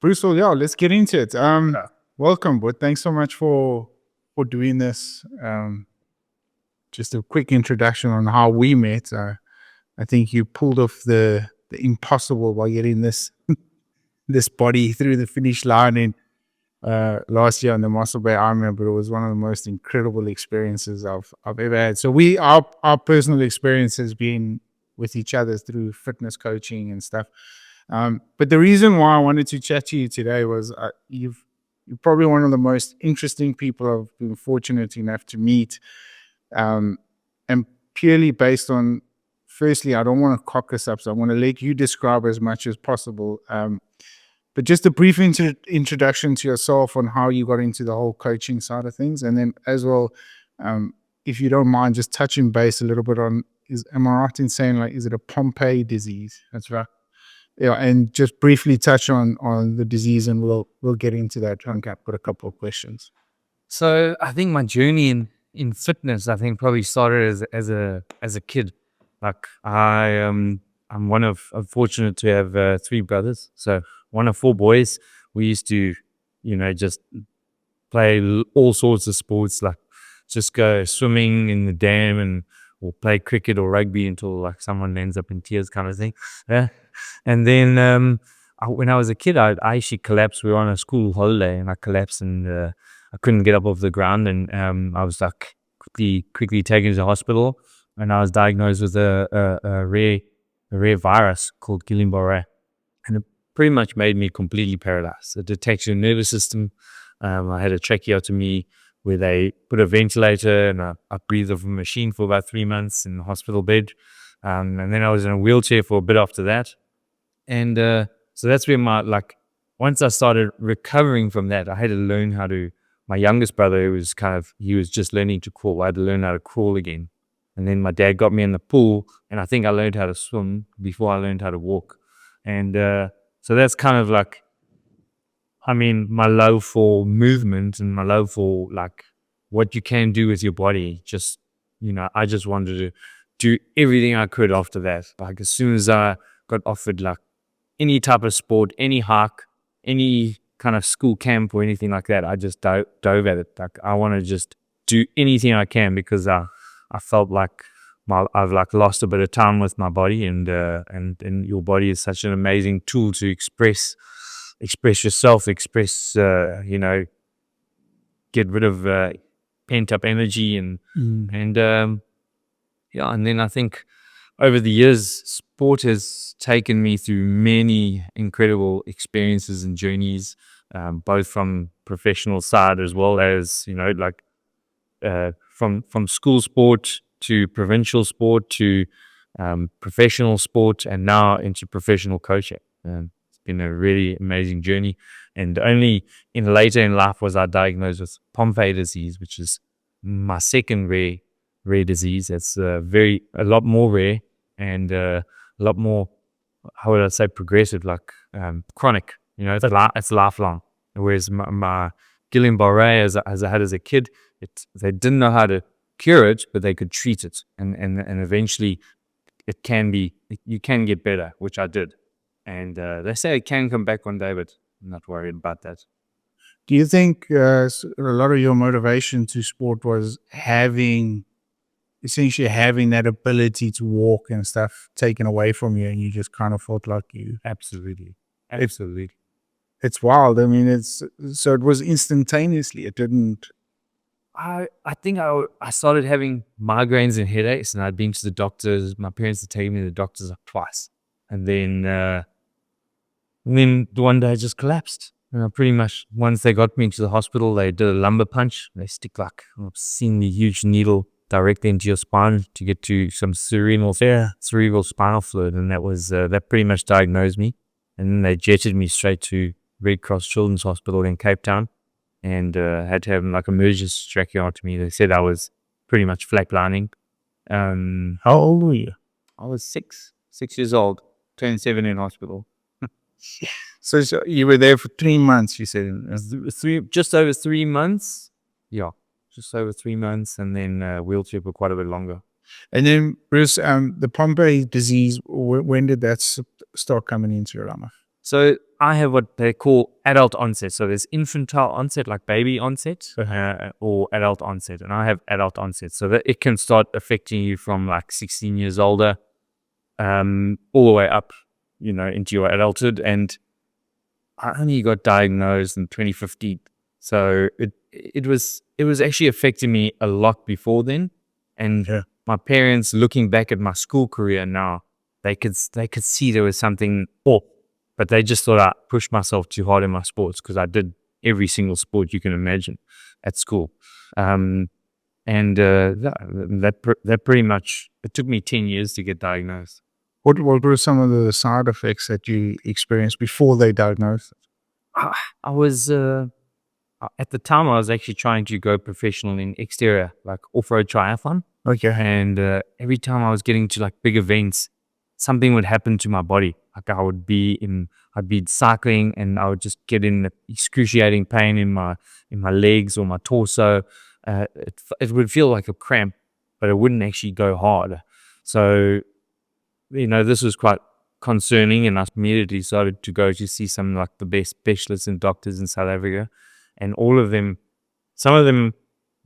Bruce, well, yeah, let's get into it. Yeah. Welcome, but thanks so much for doing this. Just a quick introduction on how we met. I think you pulled off the impossible by getting this body through the finish line in last year on the Muscle Bay Ironman. But it was one of the most incredible experiences I've ever had. So our personal experience has been with each other through fitness coaching and stuff. But the reason why I wanted to chat to you today was you're probably one of the most interesting people I've been fortunate enough to meet. And purely based on, firstly, I don't want to cock us up, so I want to let you describe as much as possible. But just a brief introduction to yourself on how you got into the whole coaching side of things. And then as well, if you don't mind, just touching base a little bit on, am I right in saying, like, is it a Pompe disease? That's right. Yeah, and just briefly touch on the disease, and we'll get into that. Okay, put a couple of questions. So I think my journey in fitness, I think probably started as a kid. Like I'm I'm fortunate to have three brothers. So one of four boys. We used to, just play all sorts of sports, like just go swimming in the dam or play cricket or rugby until like someone ends up in tears, kind of thing. Yeah. And then when I was a kid, I actually collapsed. We were on a school holiday and I collapsed and I couldn't get up off the ground, and I was like quickly taken to the hospital, and I was diagnosed with a rare virus called Guillain-Barré, and it pretty much made me completely paralyzed. It attacked your nervous system. I had a tracheotomy where they put a ventilator, and I breathed off a machine for about 3 months in the hospital bed. And then I was in a wheelchair for a bit after that. And so that's where once I started recovering from that, I had to learn my youngest brother, he was just learning to crawl. I had to learn how to crawl again. And then my dad got me in the pool, and I think I learned how to swim before I learned how to walk. And so that's kind of my love for movement and my love for what you can do with your body. Just, I just wanted to do everything I could after that. Like as soon as I got offered any type of sport, any hike, any kind of school camp or anything like that, I just dove at it. Like I want to just do anything I can because I felt like I've lost a bit of time with my body, and your body is such an amazing tool to express yourself, get rid of pent up energy and then I think over the years, sport has taken me through many incredible experiences and journeys, both from professional side as well as, from school sport to provincial sport to professional sport, and now into professional coaching. It's been a really amazing journey. And only later in life was I diagnosed with Pompe disease, which is my second rare disease. It's a lot more rare and a lot more, how would I say, progressive, chronic. It's lifelong. Whereas my Guillain-Barré, as I had as a kid, they didn't know how to cure it, but they could treat it, and eventually you can get better, which I did. And they say it can come back one day, but I'm not worried about that. Do you think a lot of your motivation to sport was essentially having that ability to walk and stuff taken away from you, and you just kind of felt like you... Absolutely. It's wild. I mean, so it was instantaneously. It didn't... I think I started having migraines and headaches, and I'd been to the doctors. My parents had taken me to the doctors twice, and then one day I just collapsed. And pretty much once they got me into the hospital, they did a lumbar punch. They stick I've seen the huge needle directly into your spine to get to some cerebral spinal fluid, and that pretty much diagnosed me. And then they jetted me straight to Red Cross Children's Hospital in Cape Town, and had to have emergency tracheotomy. They said I was pretty much flatlining. How old were you? I was 6 years old, turned 7 in hospital. So you were there for 3 months, you said? Just over 3 months. Yeah, just over 3 months, and then wheelchair for quite a bit longer. And then, Bruce, the Pompe disease, when did that start coming into your life? So I have what they call adult onset. So there's infantile onset, like baby onset, or adult onset. And I have adult onset. So that it can start affecting you from like 16 years older, all the way up, into your adulthood. And I only got diagnosed in 2015. So it was actually affecting me a lot before then. And my parents, looking back at my school career now, they could see there was something off, but they just thought I pushed myself too hard in my sports, because I did every single sport you can imagine at school. That pretty much, it took me 10 years to get diagnosed. What were some of the side effects that you experienced before they diagnosed? I was at the time I was actually trying to go professional in exterior, like off-road triathlon. Okay. And every time I was getting to like big events, something would happen to my body. Like I'd be cycling, and I would just get in excruciating pain in my legs or my torso. It would feel like a cramp, but it wouldn't actually go hard. So, this was quite concerning, and I immediately started to go to see some like the best specialists and doctors in South Africa. And some of them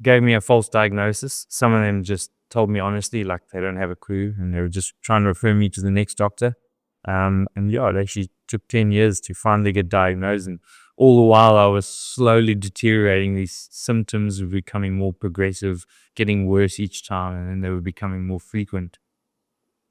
gave me a false diagnosis. Some of them just told me honestly, like they don't have a clue, and they were just trying to refer me to the next doctor. It actually took 10 years to finally get diagnosed. And all the while I was slowly deteriorating. These symptoms were becoming more progressive, getting worse each time, and then they were becoming more frequent,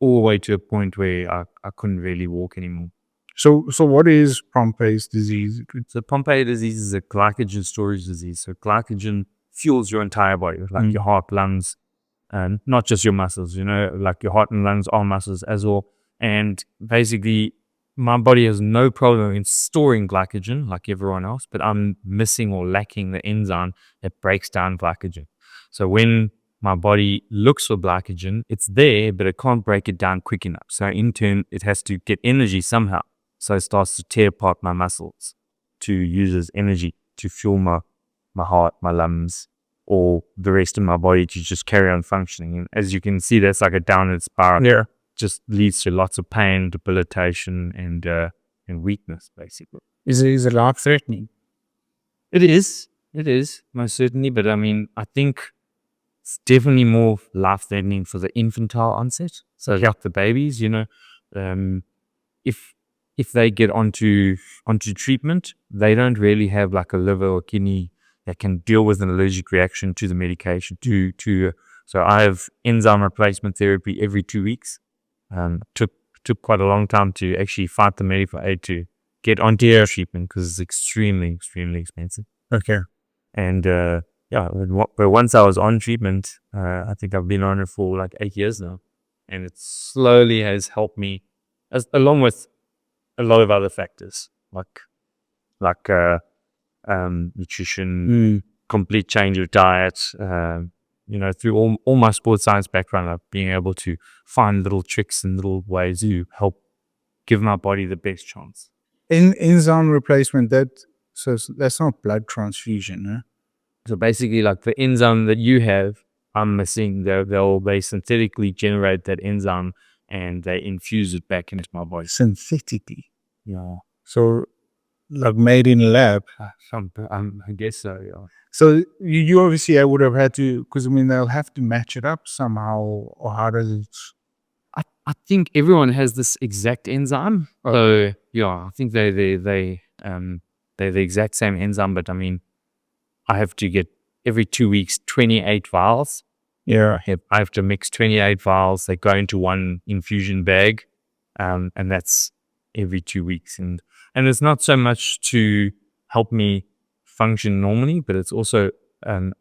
all the way to a point where I couldn't really walk anymore. So what is Pompe disease? So Pompe disease is a glycogen storage disease. So glycogen fuels your entire body, like your heart, lungs, and not just your muscles, like your heart and lungs are muscles as well. And basically, my body has no problem in storing glycogen like everyone else, but I'm missing or lacking the enzyme that breaks down glycogen. So when my body looks for glycogen, it's there, but it can't break it down quick enough. So in turn, it has to get energy somehow. So it starts to tear apart my muscles to use as energy to fuel my heart, my lungs, or the rest of my body to just carry on functioning. And as you can see, that's like a downward spiral. Yeah. Just leads to lots of pain, debilitation, and weakness, basically. Is it life threatening? It is most certainly. But I mean, I think it's definitely more life threatening for the infantile onset. So like the babies, if they get onto treatment, they don't really have like a liver or kidney that can deal with an allergic reaction to the medication. So I have enzyme replacement therapy every 2 weeks. Took quite a long time to actually fight the medical aid to get onto treatment, because it's extremely, extremely expensive. Okay. And but once I was on treatment, I think I've been on it for like 8 years now, and it slowly has helped me, along with a lot of other factors like nutrition, complete change of diet. Through all my sports science background, I've been able to find little tricks and little ways to help give my body the best chance. Enzyme replacement, that's not blood transfusion, huh? So basically, like the enzyme that you have, I'm missing. They synthetically generate that enzyme, and they infuse it back into my body. Synthetically? Yeah. So like made in a lab? I guess so, yeah. So you obviously would have had to, because I mean they'll have to match it up somehow, or how does it? I think everyone has this exact enzyme. So yeah, I think they're the exact same enzyme, but I mean, I have to get every 2 weeks 28 vials. Yeah. I have to mix 28 vials. They go into one infusion bag, and that's every 2 weeks. And it's not so much to help me function normally, but it's also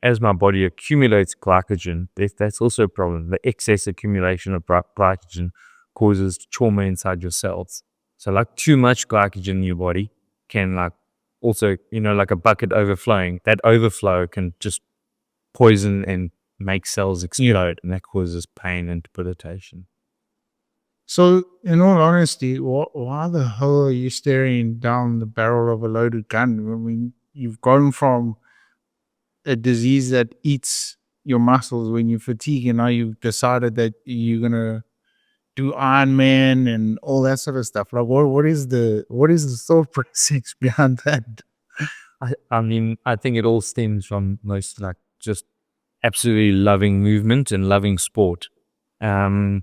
as my body accumulates glycogen, that's also a problem. The excess accumulation of glycogen causes trauma inside your cells. So like too much glycogen in your body can like also, like a bucket overflowing. That overflow can just poison and make cells explode, and that causes pain and debilitation. So, in all honesty, why the hell are you staring down the barrel of a loaded gun? I mean, you've gone from a disease that eats your muscles when you fatigue, and now you've decided that you're gonna do Ironman and all that sort of stuff. Like, what is the thought process behind that? I mean, I think it all stems from most like just absolutely loving movement and loving sport. And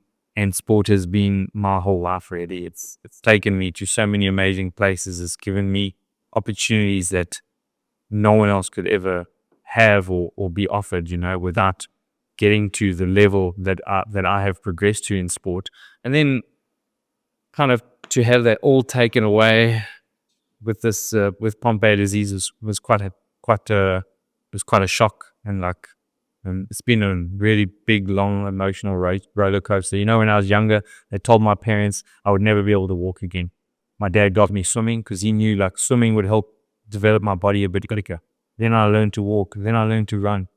sport has been my whole life really. It's taken me to so many amazing places. It's given me opportunities that no one else could ever have or be offered, without getting to the level that I have progressed to in sport. And then kind of to have that all taken away with this with Pompe disease was quite a shock. And like it's been a really big, long, emotional roller coaster. When I was younger, they told my parents I would never be able to walk again. My dad got me swimming because he knew like swimming would help develop my body a bit quicker. Then I learned to walk. Then I learned to run,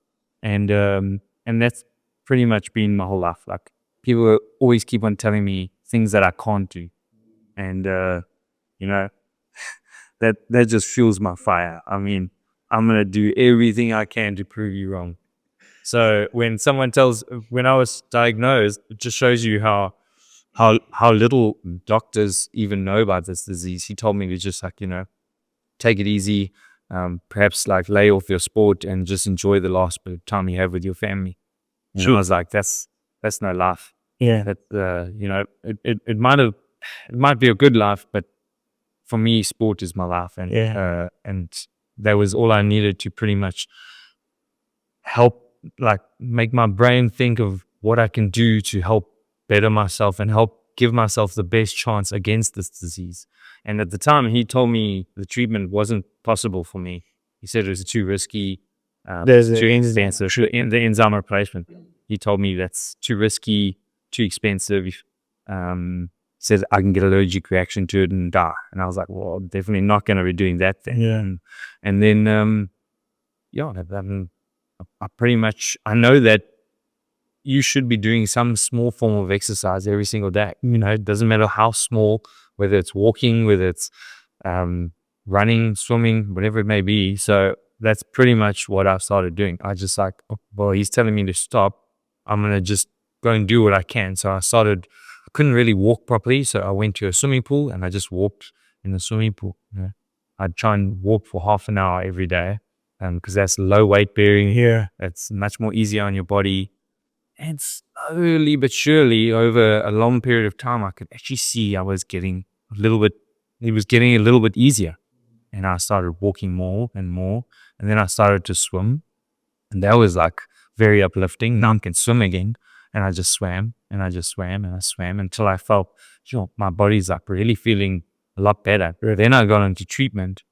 and that's pretty much been my whole life. Like people always keep on telling me things that I can't do, and you know that just fuels my fire. I mean, I'm gonna do everything I can to prove you wrong. So when I was diagnosed, it just shows you how little doctors even know about this disease. He told me to just like, take it easy, perhaps like lay off your sport and just enjoy the last bit of time you have with your family. And I was like, that's no life. Yeah. That it might be a good life, but for me, sport is my life, and that was all I needed to pretty much help, like make my brain think of what I can do to help better myself and help give myself the best chance against this disease. And at the time, he told me the treatment wasn't possible for me. He said it was too risky, There's too a- expensive. The enzyme replacement. He told me that's too risky, too expensive. Says I can get allergic reaction to it and die. And I was like, well, I'm definitely not going to be doing that then. Yeah. And then, I pretty much, I know that you should be doing some small form of exercise every single day. It doesn't matter how small, whether it's walking, whether it's running, swimming, whatever it may be. So that's pretty much what I started doing. I just like, well, he's telling me to stop. I'm going to just go and do what I can. So I couldn't really walk properly. So I went to a swimming pool and I just walked in the swimming pool. I'd try and walk for half an hour every day because that's low weight bearing. Yeah. It's much more easier on your body. And slowly but surely, over a long period of time, I could actually see it was getting a little bit easier. And I started walking more and more. And then I started to swim. And that was like very uplifting. Now I can swim again. And I just swam and I just swam and I swam until I felt, my body's like really feeling a lot better. Then I got into treatment.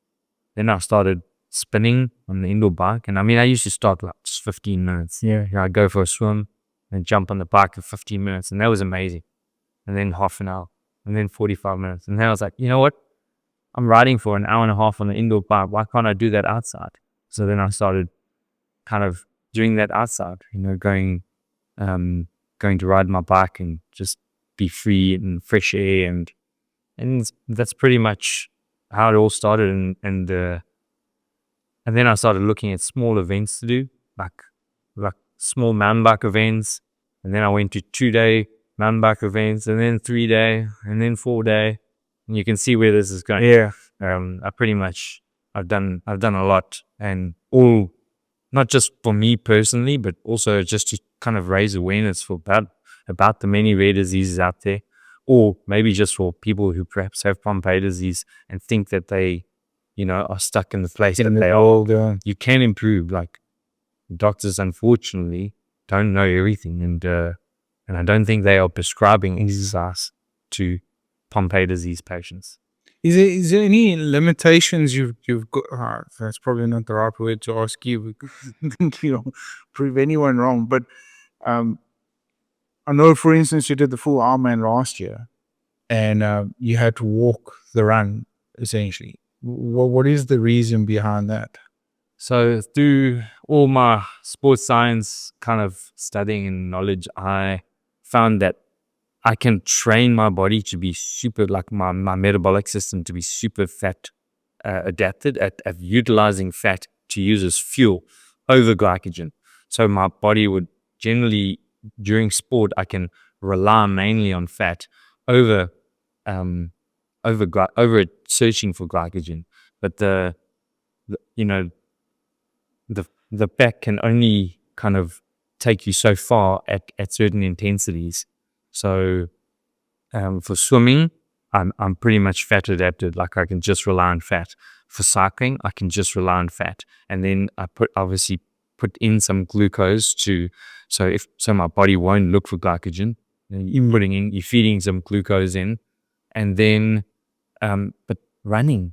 Then I started spinning on the indoor bike. And I mean, I used to start like just 15 minutes. Yeah. I'd go for a swim and jump on the bike for 15 minutes. And that was amazing. And then half an hour and then 45 minutes. And then I was like, you know what? I'm riding for an hour and a half on the indoor bike. Why can't I do that outside? So then I started kind of doing that outside, going to ride my bike and just be free and fresh air. And that's pretty much how it all started. And then I started looking at small events to do, like small mountain bike events. And then I went to 2-day mountain bike events, and then 3-day, and then 4-day. And you can see where this is going. Yeah. I've done a lot, and all not just for me personally, but also just to kind of raise awareness about the many rare diseases out there, or maybe just for people who perhaps have Pompe disease and think that they, are stuck in the place that they are. You can improve. Like doctors, unfortunately, don't know everything, and I don't think they are prescribing exercise to Pompe disease patients. Is there any limitations you've got? That's probably not the right word to ask you. Prove anyone wrong. But I know, for instance, you did the full Ironman last year, and you had to walk the run essentially. What is the reason behind that? So through all my sports science kind of studying and knowledge, I found that I can train my body to be super, like my metabolic system to be super fat adapted at utilizing fat to use as fuel over glycogen. So my body would generally, during sport, I can rely mainly on fat over um, over searching for glycogen. But the you know the fat can only kind of take you so far at certain intensities. So for swimming, I'm pretty much fat adapted. Like I can just rely on fat. For cycling, I can just rely on fat, and then I obviously put in some glucose so my body won't look for glycogen. You're feeding some glucose in, and then but running,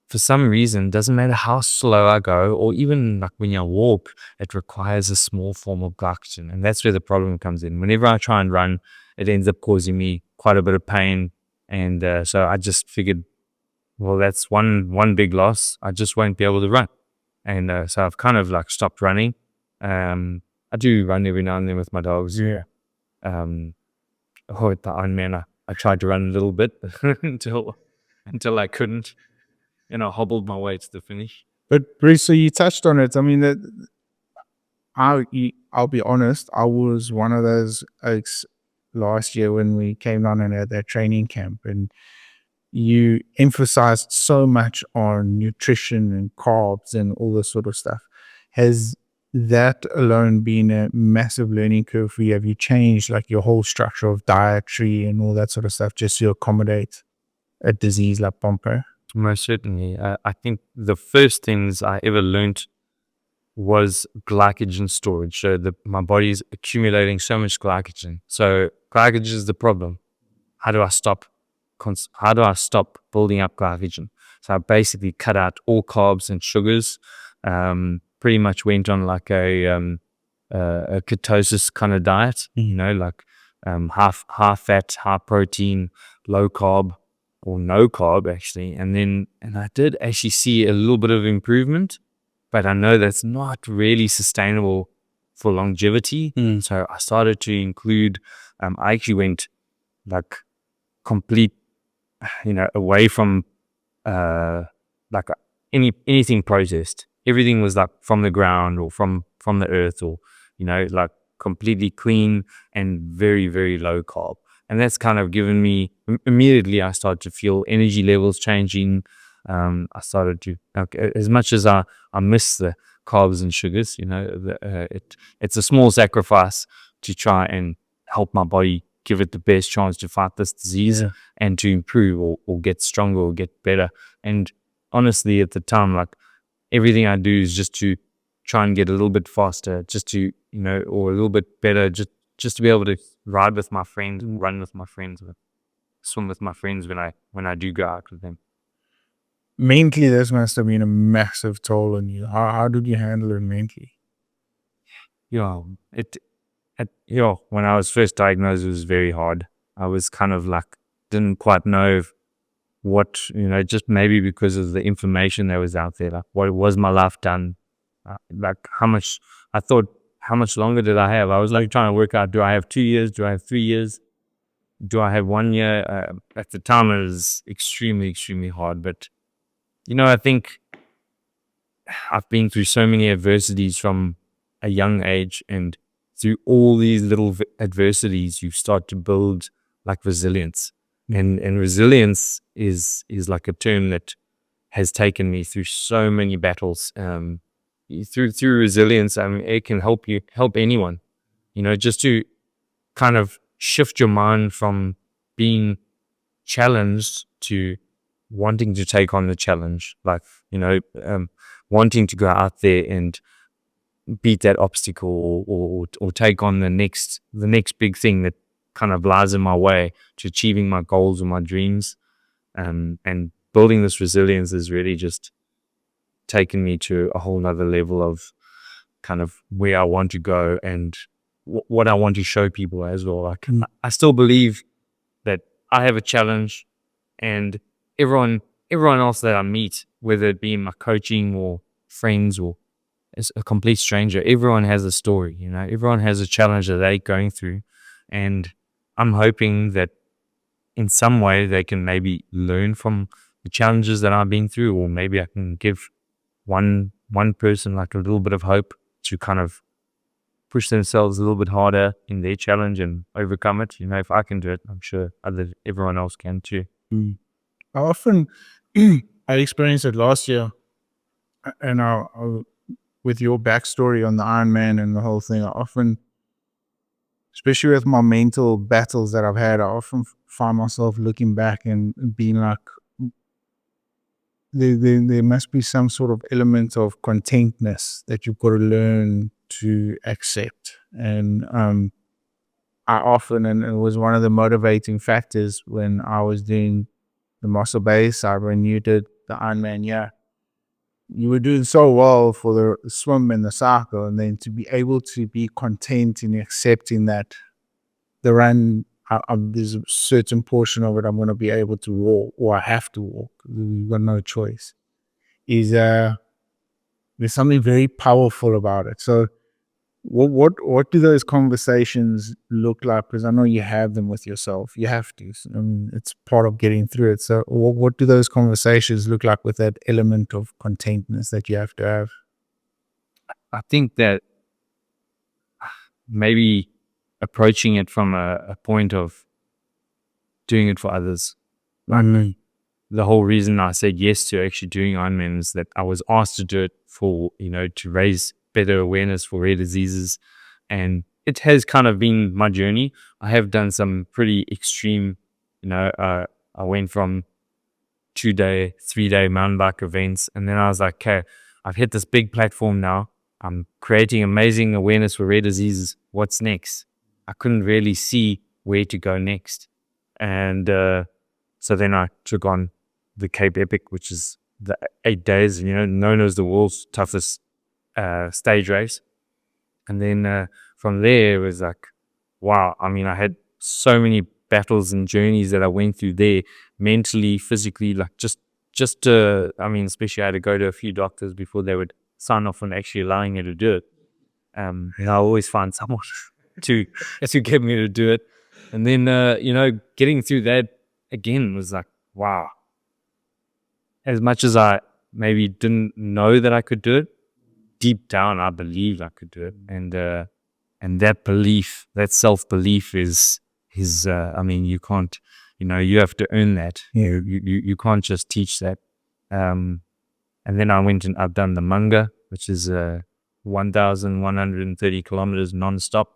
for some reason, doesn't matter how slow I go, or even like when you walk, it requires a small form of glycogen. And that's where the problem comes in. Whenever I try and run, it ends up causing me quite a bit of pain. And so I just figured, well, that's one big loss. I just won't be able to run. And so I've kind of like stopped running. I do run every now and then with my dogs. Yeah. At the Ironman, I tried to run a little bit until I couldn't. And I hobbled my way to the finish. But Bruce, so you touched on it. I mean, I'll be honest. I was one of those oaks last year when we came down and had that training camp, and you emphasized so much on nutrition and carbs and all this sort of stuff. Has that alone been a massive learning curve for you? Have you changed like your whole structure of dietary and all that sort of stuff just to accommodate a disease like Pompe? Most certainly. I think the first things I ever learned was glycogen storage. So my body's accumulating so much glycogen. So glycogen is the problem. How do I stop building up glycogen? So I basically cut out all carbs and sugars. Pretty much went on like a ketosis kind of diet. Like high fat, high protein, low carb, or no carb actually. And I did actually see a little bit of improvement, but I know that's not really sustainable for longevity. So I started to include, I actually went like complete, away from like anything processed. Everything was like from the ground or from the earth, or like completely clean and very, very low carb. And that's kind of given me, immediately I started to feel energy levels changing. I started to, as much as I miss the carbs and sugars, it's a small sacrifice to try and help my body give it the best chance to fight this disease and to improve or get stronger or get better. And honestly, at the time, like everything I do is just to try and get a little bit faster, just to, or a little bit better, just to be able to ride with my friends, run with my friends, swim with my friends when I do go out with them. Mentally, this must have been a massive toll on you. How did you handle it mentally? When I was first diagnosed, it was very hard. I was kind of like, didn't quite know what, just maybe because of the information that was out there, like what was my life done? Like how much longer did I have? I was like trying to work out, do I have 2 years? Do I have 3 years? Do I have 1 year? At the time, it was extremely, extremely hard. But, I think I've been through so many adversities from a young age, and through all these little adversities, you start to build like resilience. And resilience is like a term that has taken me through so many battles. Through resilience, I mean, it can help anyone, just to kind of shift your mind from being challenged to wanting to take on the challenge, like, wanting to go out there and beat that obstacle or take on the next big thing that kind of lies in my way to achieving my goals or my dreams. And building this resilience has really just taken me to a whole nother level of kind of where I want to go and what I want to show people as well. Like I still believe that I have a challenge, and everyone else that I meet, whether it be in my coaching or friends or as a complete stranger, everyone has a story, everyone has a challenge that they're going through. And I'm hoping that in some way they can maybe learn from the challenges that I've been through, or maybe I can give one person like a little bit of hope to kind of push themselves a little bit harder in their challenge and overcome it. You know, if I can do it, I'm sure everyone else can too. I often, I experienced it last year, and with your backstory on the Ironman and the whole thing, I often, especially with my mental battles that I've had, I often find myself looking back and being like, there must be some sort of element of contentness that you've got to learn to accept. And I often, and it was one of the motivating factors when I was doing the muscle base, I renewed it, the Ironman, yeah. You were doing so well for the swim and the cycle, and then to be able to be content in accepting that the run, there's a certain portion of it I'm going to be able to walk, or I have to walk. You've got no choice. There's something very powerful about it. So, what do those conversations look like? Because I know you have them with yourself. You have to. I mean, it's part of getting through it. So, what do those conversations look like with that element of contentness that you have to have? I think that maybe approaching it from a point of doing it for others. Like, the whole reason I said yes to actually doing Ironman is that I was asked to do it for, to raise better awareness for rare diseases. And it has kind of been my journey. I have done some pretty extreme, I went from 2-day, 3-day mountain bike events. And then I was like, okay, I've hit this big platform now. I'm creating amazing awareness for rare diseases. What's next? I couldn't really see where to go next. And so then I took on the Cape Epic, which is the 8 days, known as the world's toughest stage race. And then from there, it was like, wow. I mean, I had so many battles and journeys that I went through there, mentally, physically, like especially I had to go to a few doctors before they would sign off on actually allowing me to do it. And I always find someone to get me to do it. And then, getting through that again was like, wow. As much as I maybe didn't know that I could do it, deep down, I believed I could do it. And that belief, that self-belief is you can't, you have to earn that. Yeah. You can't just teach that. And then I've done the Manga, which is 1,130 kilometers nonstop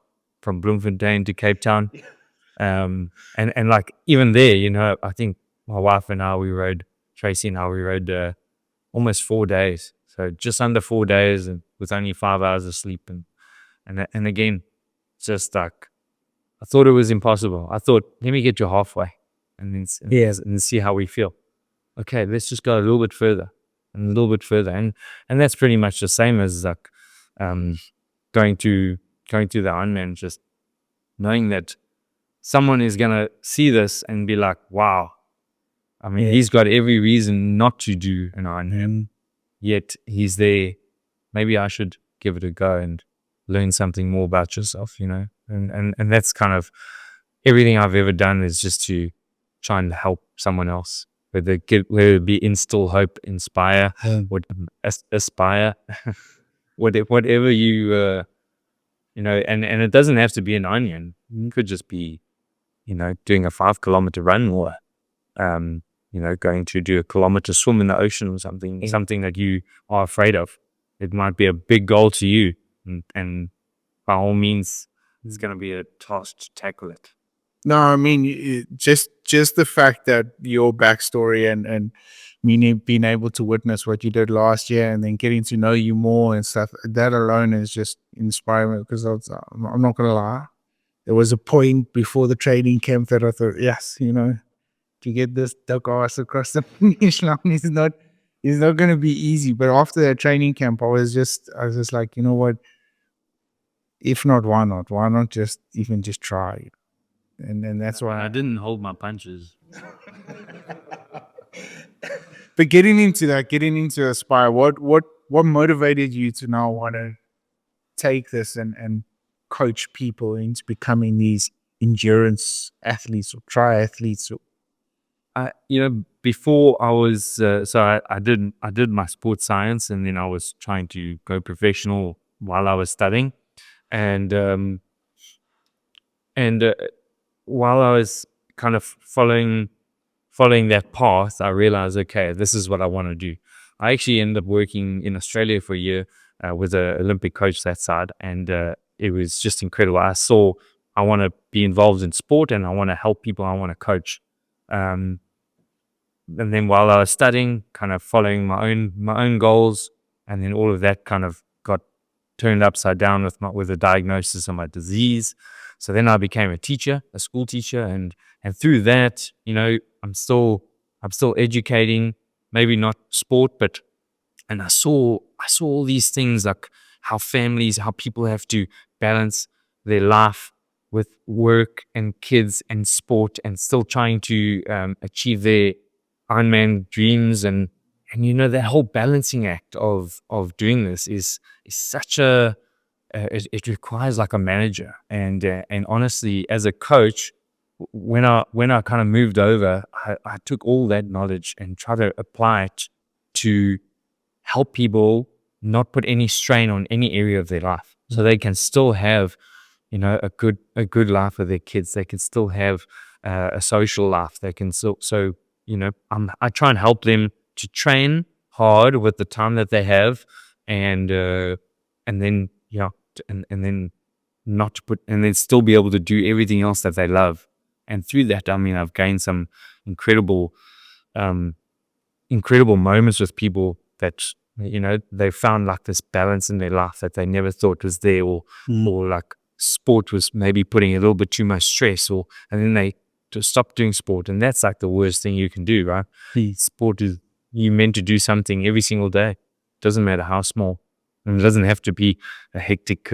from Bloemfontein to Cape Town. And like even there, I think my wife and I, Tracy and I, we rode almost 4 days. So just under 4 days and with only 5 hours of sleep. And again, just like, I thought it was impossible. I thought, let me get you halfway and then see how we feel. Okay, let's just go a little bit further and a little bit further. And that's pretty much the same as like going to the Ironman, just knowing that someone is going to see this and be like, wow, I mean, he's got every reason not to do an Ironman, yet he's there. Maybe I should give it a go and learn something more about yourself, and that's kind of everything I've ever done, is just to try and help someone else, whether it be instill hope, inspire, aspire, whatever you, and it doesn't have to be an Ironman. It could just be, doing a 5-kilometer run, or going to do a kilometer swim in the ocean or something that you are afraid of. It might be a big goal to you, and by all means, it's going to be a task to tackle it. No, I mean, just the fact that your backstory and me being able to witness what you did last year and then getting to know you more and stuff, that alone is just inspiring. Because I'm not going to lie, there was a point before the training camp that I thought, yes, to get this duck ass across the finish line is not going to be easy. But after that training camp, I was just like, you know what? If not, why not? Why not just try? And that's why I didn't hold my punches. But getting into Aspire, what motivated you to now want to take this and coach people into becoming these endurance athletes or triathletes? Before I was, I did my sports science, and then I was trying to go professional while I was studying. And and while I was kind of following that path, I realized, okay, this is what I want to do. I actually ended up working in Australia for a year with an Olympic coach that side, and it was just incredible. I saw I want to be involved in sport, and I want to help people. I want to coach. Um, and then while I was studying, kind of following my own goals, and then all of that kind of got turned upside down with a diagnosis of my disease. So then I became a teacher, a school teacher, and through that, I'm still educating, maybe not sport, but and I saw all these things like how people have to balance their life with work and kids and sport and still trying to achieve their Ironman dreams and that whole balancing act of doing this is such a it requires like a manager and honestly as a coach when I kind of moved over I took all that knowledge and tried to apply it to help people not put any strain on any area of their life so they can still have a good life with their kids. They can still have a social life. They can still I try and help them to train hard with the time that they have and then and then not to put and then still be able to do everything else that they love. And through that, I mean, I've gained some incredible um incredible moments with people that they found like this balance in their life that they never thought was there, or like sport was maybe putting a little bit too much stress, and then they just stop doing sport, and that's like the worst thing you can do, right? Sport is you meant to do something every single day, doesn't matter how small, and it doesn't have to be a hectic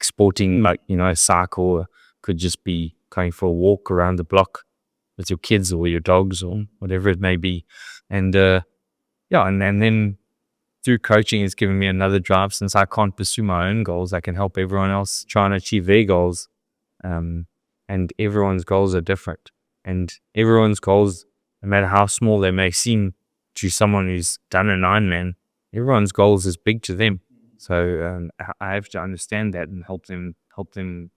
sporting like a cycle. Or could just be going for a walk around the block with your kids or your dogs or whatever it may be. And and then through coaching it's given me another drive. Since I can't pursue my own goals, I can help everyone else try and achieve their goals. And everyone's goals are different. And everyone's goals, no matter how small they may seem to someone who's done an Ironman, everyone's goals is big to them. So I have to understand that and help them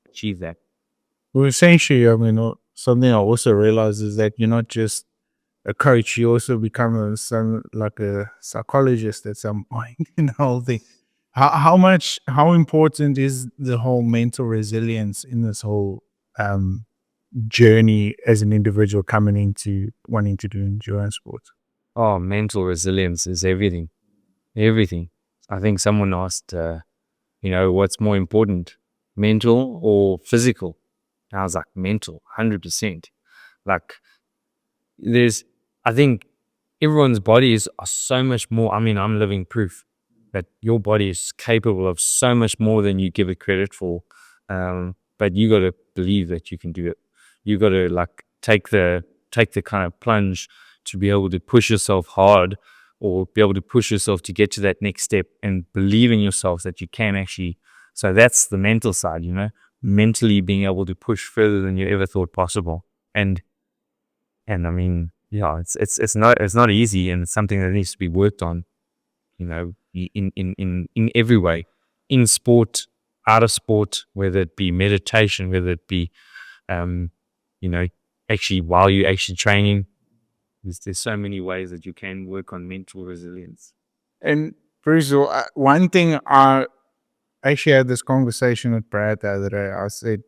achieve that. Well, essentially, I mean, something I also realized is that you're not just a coach; you also become like a psychologist at some point in the whole thing. How important is the whole mental resilience in this whole um, journey as an individual coming into wanting to do endurance sports? Oh, mental resilience is everything. Everything. I think someone asked, what's more important, mental or physical? And I was like, mental, 100%. Like, I think everyone's bodies are so much more. I mean, I'm living proof that your body is capable of so much more than you give it credit for. But you got to believe that you can do it. You got to like take the kind of plunge to be able to push yourself hard or be able to push yourself to get to that next step and believe in yourself that you can actually. So that's the mental side, mentally being able to push further than you ever thought possible. And I mean, yeah, it's not easy, and it's something that needs to be worked on, in every way, in sport, out of sport, whether it be meditation, whether it be, um, you know, actually while you're actually training. There's so many ways that you can work on mental resilience. And Bruce, one thing I actually had this conversation with Brad the other day. I said,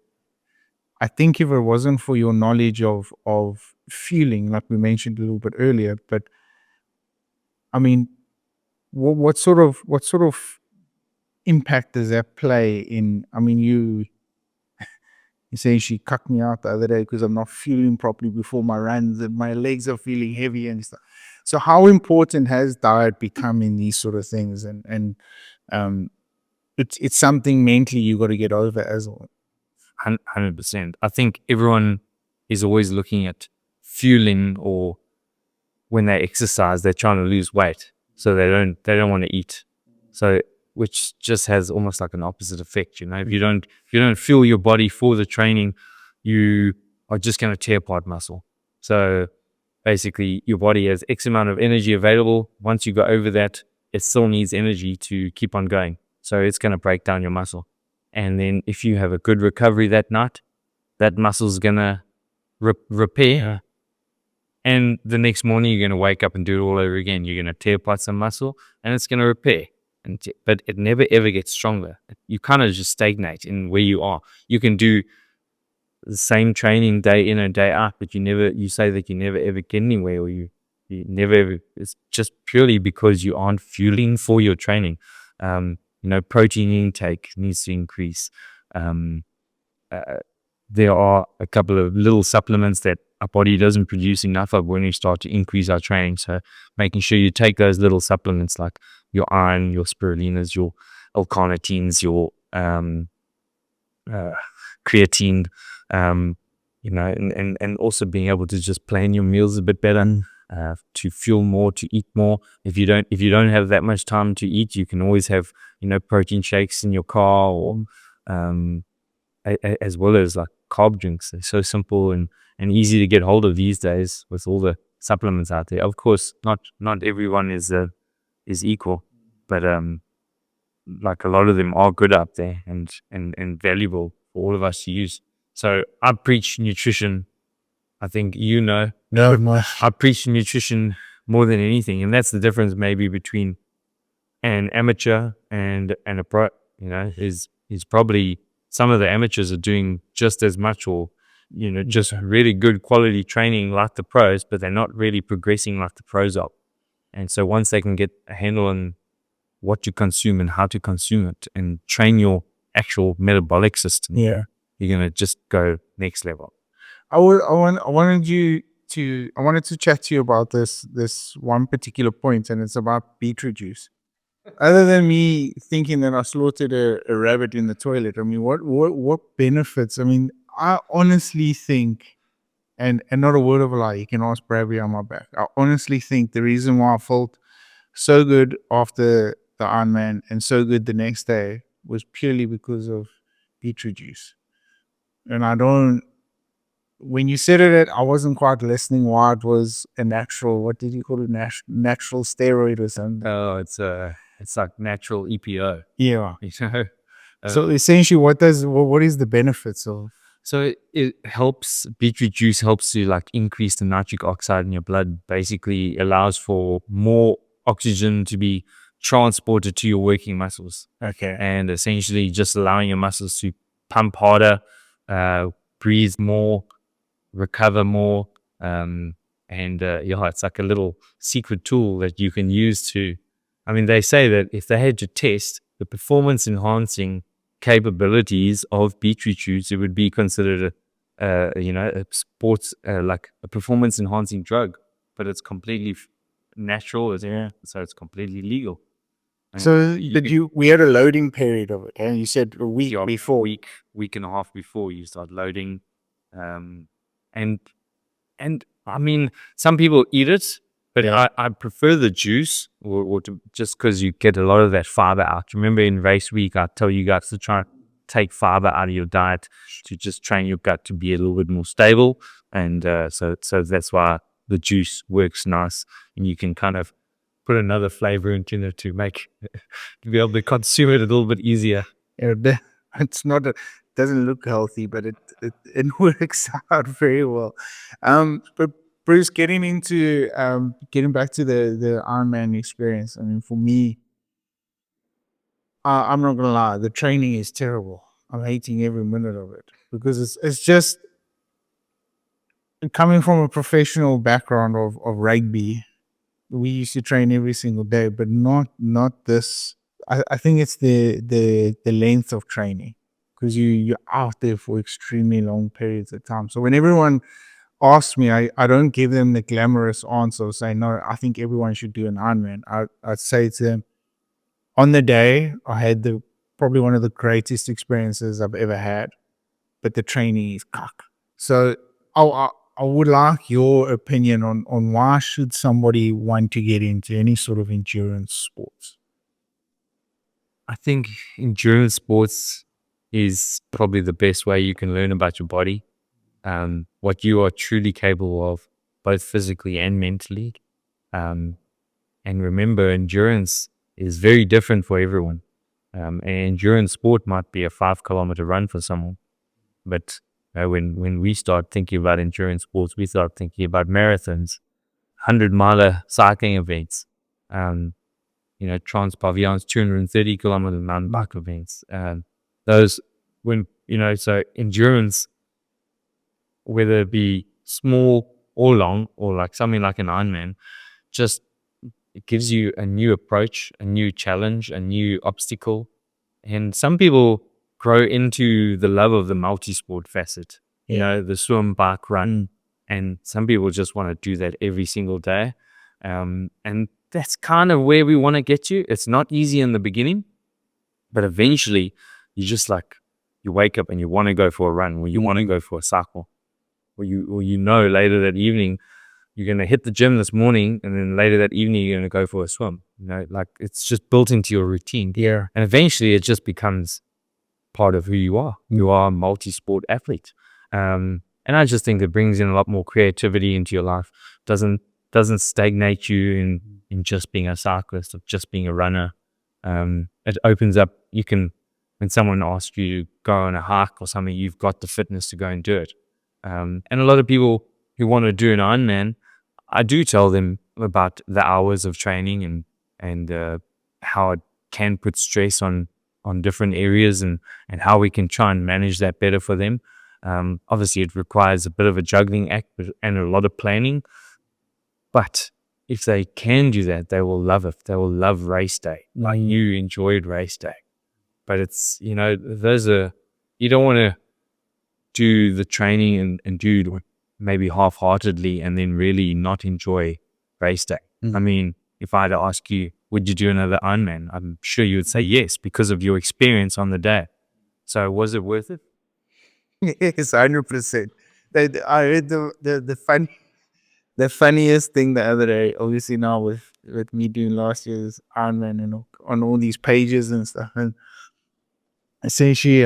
I think if it wasn't for your knowledge of feeling, like we mentioned a little bit earlier, but I mean, what sort of impact does that play in? I mean, you essentially cucked me out the other day because I'm not feeling properly before my runs and my legs are feeling heavy and stuff. So, how important has diet become in these sort of things? And um, it's something mentally you got to get over as well. 100%. I think everyone is always looking at fueling, or when they exercise, they're trying to lose weight, so they don't want to eat. So which just has almost like an opposite effect. If you don't fuel your body for the training, you are just going to tear apart muscle. So basically, your body has X amount of energy available. Once you go over that, it still needs energy to keep on going. So it's going to break down your muscle. And then if you have a good recovery that night, that muscle's going to repair. And the next morning, you're going to wake up and do it all over again. You're going to tear apart some muscle and it's going to repair. But it never ever gets stronger. You kind of just stagnate in where you are. You can do the same training day in and day out, but you say that you never ever get anywhere, or you never ever, it's just purely because you aren't fueling for your training. Protein intake needs to increase. There are a couple of little supplements that our body doesn't produce enough of when we start to increase our training. So making sure you take those little supplements like your iron, your spirulinas, your L-carnitines, your creatine, and also being able to just plan your meals a bit better, to fuel more, to eat more. If you don't have that much time to eat, you can always have, protein shakes in your car, or as well as like carb drinks. They're so simple and easy to get hold of these days with all the supplements out there. Of course, not everyone is equal, but like a lot of them are good up there and valuable for all of us to use. So I preach nutrition. I think No, I preach nutrition more than anything, and that's the difference maybe between an amateur and a pro. Is probably some of the amateurs are doing just as much, or just really good quality training like the pros, but they're not really progressing like the pros are. And so once they can get a handle on what to consume and how to consume it, and train your actual metabolic system, yeah. you're gonna just go next level. I wanted to chat to you about this one particular point, and it's about beetroot juice. Other than me thinking that I slaughtered a rabbit in the toilet, I mean, what benefits? I mean, I honestly think, and not a word of a lie, you can ask Bradley on my back. I honestly think the reason why I felt so good after the Ironman and so good the next day was purely because of beetroot juice. And when you said it, I wasn't quite listening why it was a natural, what did you call it? Natural steroid or something. Oh, it's like natural EPO. Yeah. Uh, So essentially, what is the benefits of? So it helps, beetroot juice helps to like increase the nitric oxide in your blood, basically allows for more oxygen to be transported to your working muscles. Okay. And essentially just allowing your muscles to pump harder, breathe more, recover more. It's like a little secret tool that you can use to, they say that if they had to test the performance enhancing capabilities of beetroot juice, it would be considered a sports, like a performance enhancing drug, but it's completely natural. So it's completely legal. So we had a loading period of it, and you said a week before. Week and a half before you start loading. And some people eat it, but I prefer the juice, or just because you get a lot of that fiber out. Remember in race week, I tell you guys to try and take fiber out of your diet to just train your gut to be a little bit more stable. And so that's why the juice works nice, and you can kind of put another flavor into it to be able to consume it a little bit easier. It's not doesn't look healthy, but it works out very well. But Bruce, getting back to the Ironman experience. I mean, for me, I'm not gonna lie, the training is terrible. I'm hating every minute of it because it's just coming from a professional background of rugby. We used to train every single day, but not this. I think it's the length of training, because you're out there for extremely long periods of time. So when everyone asks me, I don't give them the glamorous answer of saying, no, I think everyone should do an Ironman. I'd say to them, on the day, I had probably one of the greatest experiences I've ever had, but the training is cock. So I would like your opinion on why should somebody want to get into any sort of endurance sports? I think endurance sports is probably the best way you can learn about your body, what you are truly capable of, both physically and mentally. And remember, endurance is very different for everyone. An endurance sport might be a 5 kilometer run for someone, but when we start thinking about endurance sports, we start thinking about marathons, 100-mile cycling events, Trans-Pavillon's 230-kilometer mountain bike events. Those, so endurance, whether it be small or long, or like something like an Ironman, just it gives you a new approach, a new challenge, a new obstacle. And some people grow into the love of the multi-sport facet, the swim, bike, run. And some people just want to do that every single day. And that's kind of where we want to get you. It's not easy in the beginning, but eventually you just you wake up and you want to go for a run, or you want to go for a cycle, or later that evening you're going to hit the gym this morning, and then later that evening you're going to go for a swim. It's just built into your routine. Yeah. And eventually it just becomes part of who you are. You are a multi-sport athlete. And I just think it brings in a lot more creativity into your life. Doesn't stagnate you in just being a cyclist or just being a runner. It opens up, when someone asks you to go on a hike or something, you've got the fitness to go and do it. And a lot of people who want to do an Ironman, I do tell them about the hours of training and how it can put stress on different areas and how we can try and manage that better for them. Obviously, it requires a bit of a juggling act and a lot of planning. But if they can do that, they will love it. They will love race day. Like you enjoyed race day. But it's, you don't want to do the training and do maybe half-heartedly and then really not enjoy race day. I mean, if I had to ask you, would you do another Ironman? I'm sure you would say yes because of your experience on the day. So was it worth it? Yes, 100%. I heard the funniest thing the other day, obviously now with me doing last year's Ironman and on all these pages and stuff. And essentially,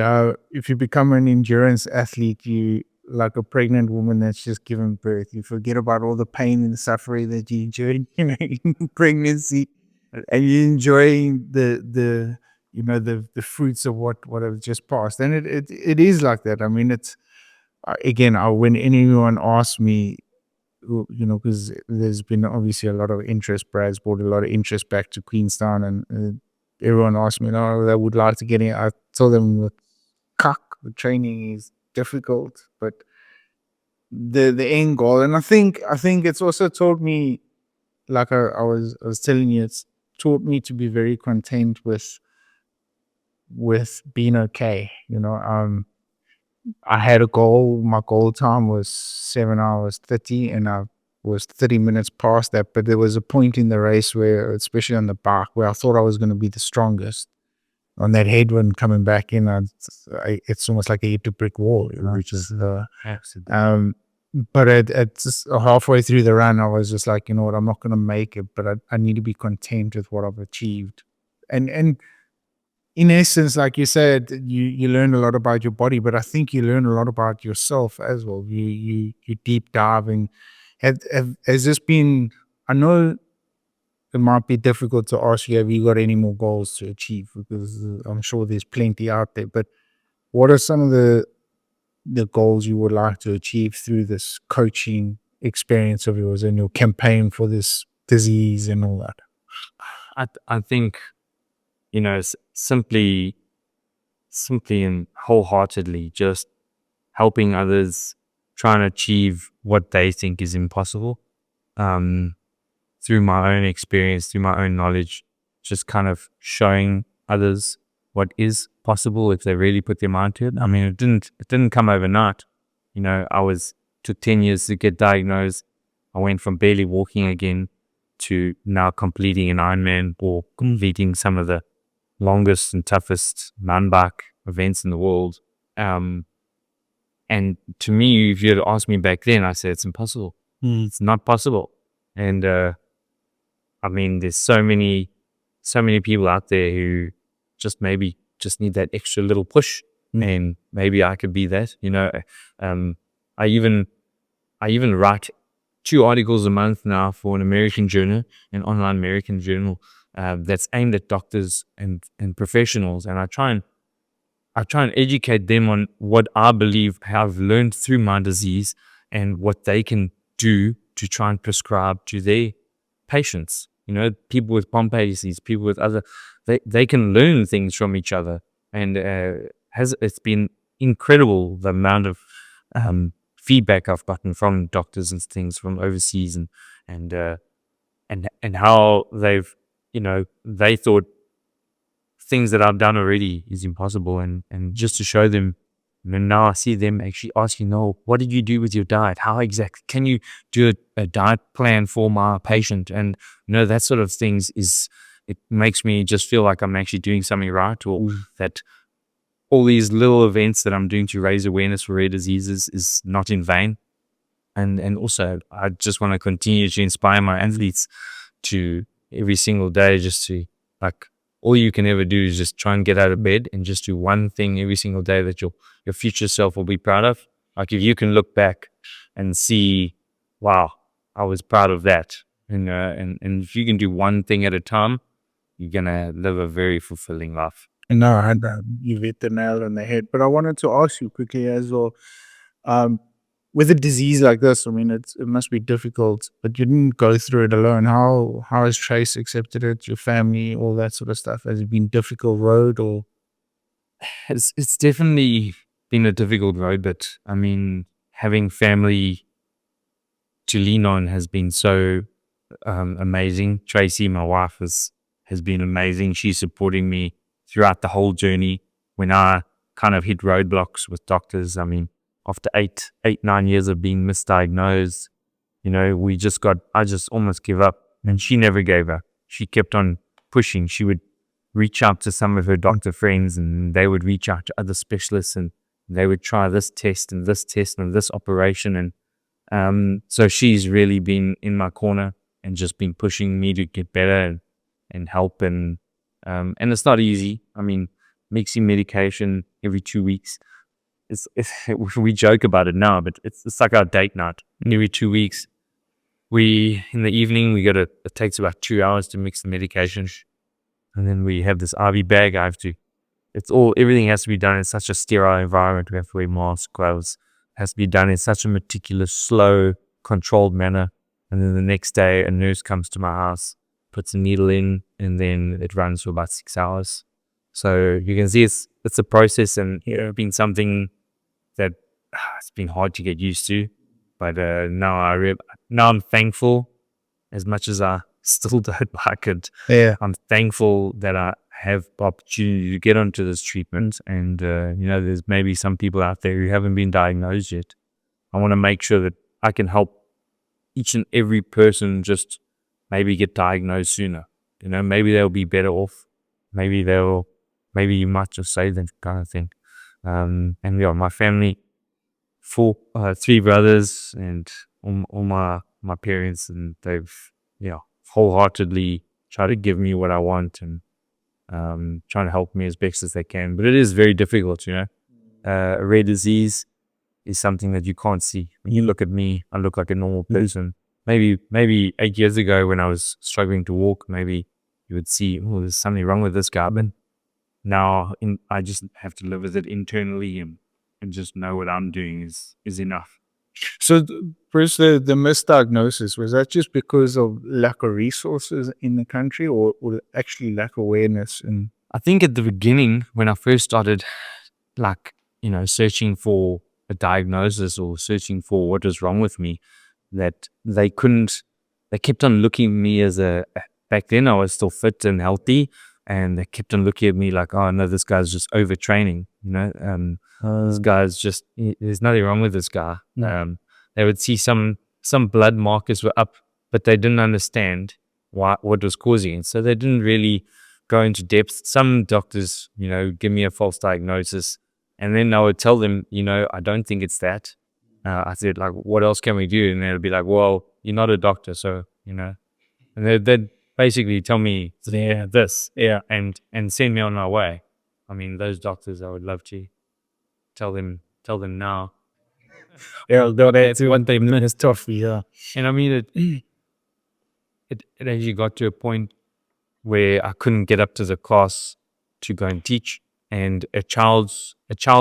if you become an endurance athlete, you like a pregnant woman that's just given birth. You forget about all the pain and suffering that you enjoyed in pregnancy, and you enjoying the fruits of what have just passed. And it is like that. I mean, it's again, when anyone asks me, because there's been obviously a lot of interest. Brad's brought a lot of interest back to Queenstown, and everyone asked me, "No, they would like to get in." I told them, the training is difficult, but the end goal." And I think it's also taught me, like I was telling you, it's taught me to be very content with being okay. I had a goal. My goal time was 7 hours 30, and I was 30 minutes past that. But there was a point in the race where, especially on the bike, where I thought I was going to be the strongest. On that headwind coming back in, it's almost like I hit a brick wall, which is but at just halfway through the run, I was just like, you know what, I'm not going to make it, but I need to be content with what I've achieved. And in essence, like you said, you learn a lot about your body, but I think you learn a lot about yourself as well. You deep diving. Has this been? I know it might be difficult to ask you, have you got any more goals to achieve? Because I'm sure there's plenty out there. But what are some of the goals you would like to achieve through this coaching experience of yours and your campaign for this disease and all that? I think, simply and wholeheartedly just helping others try and achieve what they think is impossible. Through my own experience, through my own knowledge, just kind of showing others what is possible if they really put their mind to it. I mean, it didn't come overnight. Took 10 years to get diagnosed. I went from barely walking again to now completing an Ironman or completing some of the longest and toughest mountain bike events in the world. And to me, if you had asked me back then, I said it's impossible. It's not possible. And I mean, there's so many people out there who maybe need that extra little push, and maybe I could be that. I even write 2 articles a month now for an American journal, an online American journal, that's aimed at doctors and professionals, and I try and educate them on what I believe I've learned through my disease and what they can do to try and prescribe to their patients. People with Pompe disease, people with other, they can learn things from each other, and it's been incredible the amount of feedback I've gotten from doctors and things from overseas, and uh, and how they thought things that I've done already is impossible, and just to show them. And now I see them actually asking, "No, what did you do with your diet? How exactly can you do a diet plan for my patient?" And that sort of things it makes me just feel like I'm actually doing something right, or that all these little events that I'm doing to raise awareness for rare diseases is not in vain. And also, I just want to continue to inspire my athletes to every single day, just to, like, all you can ever do is just try and get out of bed and just do one thing every single day that your future self will be proud of. Like, if you can look back and see, wow, I was proud of that. And if you can do one thing at a time, you're going to live a very fulfilling life. No, you've hit the nail on the head. But I wanted to ask you quickly as well. Um, with a disease like this, I mean, it must be difficult, but you didn't go through it alone. How has Trace accepted it? Your family, all that sort of stuff. Has it been difficult road or? It's definitely been a difficult road, but I mean, having family to lean on has been so amazing. Tracy, my wife, has been amazing. She's supporting me throughout the whole journey. When I kind of hit roadblocks with doctors, I mean, after 9 years of being misdiagnosed, I just almost give up, and she never gave up. She kept on pushing. She would reach out to some of her doctor friends, and they would reach out to other specialists, and they would try this test and this test and this operation. And so she's really been in my corner and just been pushing me to get better and help. And it's not easy. I mean, mixing medication every 2 weeks. We joke about it now, but it's like our date night. Every 2 weeks, in the evening, it takes about 2 hours to mix the medication. And then we have this RV bag. Everything has to be done in such a sterile environment. We have to wear masks, gloves. It has to be done in such a meticulous, slow, controlled manner. And then the next day, a nurse comes to my house, puts a needle in, and then it runs for about 6 hours. So you can see it's a process, and it's been something that it's been hard to get used to. But now I'm thankful, as much as I still don't like it. Yeah. I'm thankful that I have the opportunity to get onto this treatment. And, there's maybe some people out there who haven't been diagnosed yet. I want to make sure that I can help each and every person just maybe get diagnosed sooner. Maybe they'll be better off. Maybe you might just save them, kind of thing. And my family, 3 brothers, and all my parents, and they've wholeheartedly tried to give me what I want, and trying to help me as best as they can. But it is very difficult. A rare disease is something that you can't see. When you look at me, I look like a normal person. Maybe 8 years ago, when I was struggling to walk, maybe you would see, oh, there's something wrong with this guy. But now I just have to live with it internally, and just know what I'm doing is enough. So, Bruce, the misdiagnosis, was that just because of lack of resources in the country, or actually lack of awareness? And I think at the beginning, when I first started, searching for a diagnosis or searching for what was wrong with me, that they kept on looking at me back then I was still fit and healthy, and they kept on looking at me like, oh no, this guy's just overtraining, this guy's just, there's nothing wrong with this guy. They would see some blood markers were up, but they didn't understand what was causing it. So they didn't really go into depth. Some doctors, give me a false diagnosis, and then I would tell them, I don't think it's that. I said, like, what else can we do? And they'd be like, well, you're not a doctor, so, and they'd basically tell me this, and send me on my way. I mean, those doctors, I would love to tell them now. that's one thing that's tough. Yeah. And I mean, it actually got to a point where I couldn't get up to the class to go and teach. And a child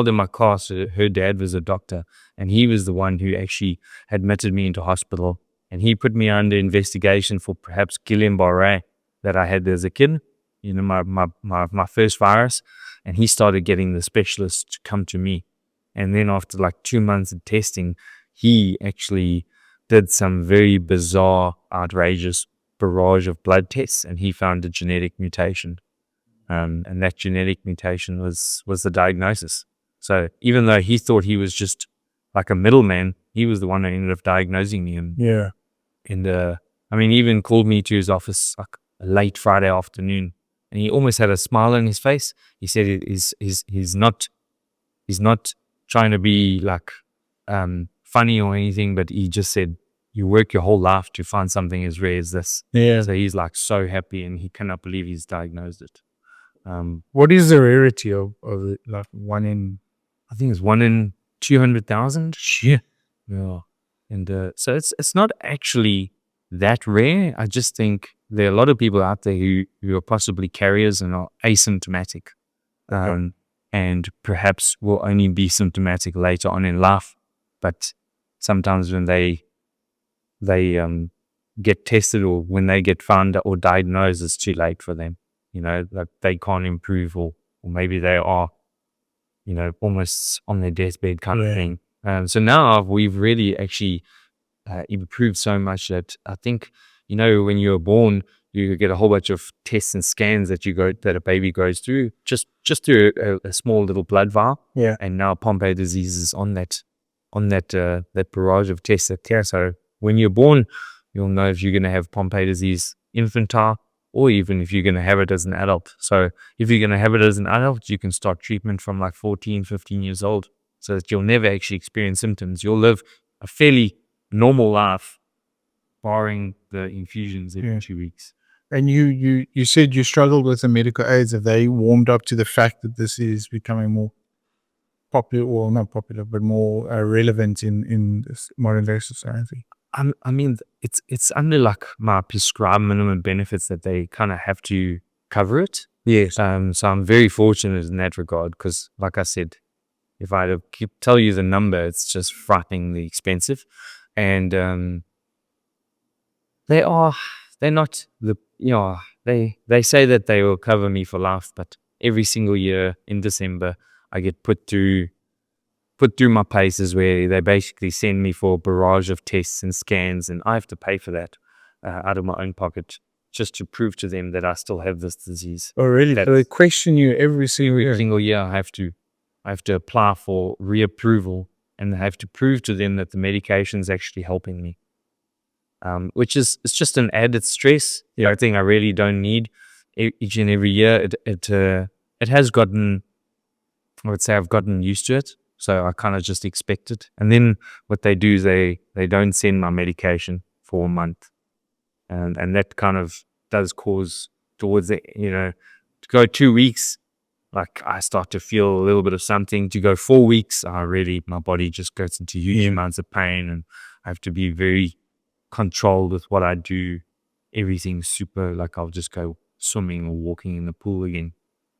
in my class, her dad was a doctor, and he was the one who actually admitted me into hospital. And he put me under investigation for perhaps Guillain-Barré that I had as a kid, my first virus. And he started getting the specialists to come to me. And then after like 2 months of testing, he actually did some very bizarre, outrageous barrage of blood tests, and he found a genetic mutation. And that genetic mutation was the diagnosis. So even though he thought he was just like a middleman, he was the one that ended up diagnosing me. And he even called me to his office like a late Friday afternoon, and he almost had a smile on his face. He said he's not trying to be like funny or anything, but he just said, you work your whole life to find something as rare as this. Yeah. So he's like so happy, and he cannot believe he's diagnosed it. What is the rarity of it? Like one in, I think it's 1 in 200,000. yeah. Yeah. And so it's not actually that rare. I just think there are a lot of people out there who are possibly carriers and are asymptomatic. And perhaps will only be symptomatic later on in life. But sometimes when they get tested, or when they get found or diagnosed, it's too late for them. Like they can't improve, or maybe they are, almost on their deathbed kind of thing. So now we've really actually improved so much that I think, when you're born, you get a whole bunch of tests and scans that a baby goes through, just through a small little blood vial. Yeah. And now Pompe disease is on that barrage of tests that care. So when you're born, you'll know if you're going to have Pompe disease infantile, or even if you're going to have it as an adult. So if you're going to have it as an adult, you can start treatment from like 14, 15 years old, so that you'll never actually experience symptoms. You'll live a fairly normal life, barring the infusions every 2 weeks. And you said you struggled with the medical aids. Have they warmed up to the fact that this is becoming more popular, well, not popular, but more relevant in this modern day society? I mean, it's under like my prescribed minimum benefits that they kind of have to cover it. Yes. So I'm very fortunate in that regard, because like I said, if I had to tell you the number, it's just frighteningly expensive. And they're not they say that they will cover me for life, but every single year in December, I get put through my paces, where they basically send me for a barrage of tests and scans, and I have to pay for that out of my own pocket, just to prove to them that I still have this disease. Oh, really? So they question you every single year? Every single year I have to apply for reapproval, and I have to prove to them that the medication is actually helping me. Which it's just an added stress. I think I really don't need each and every year. It has gotten, I would say I've gotten used to it. So I kind of just expect it. And then what they do is they don't send my medication for a month. And that kind of does cause towards the, to go 2 weeks, like I start to feel a little bit of something. To go 4 weeks, my body just goes into huge amounts of pain, and I have to be very controlled with what I do. Everything's super, like I'll just go swimming or walking in the pool again.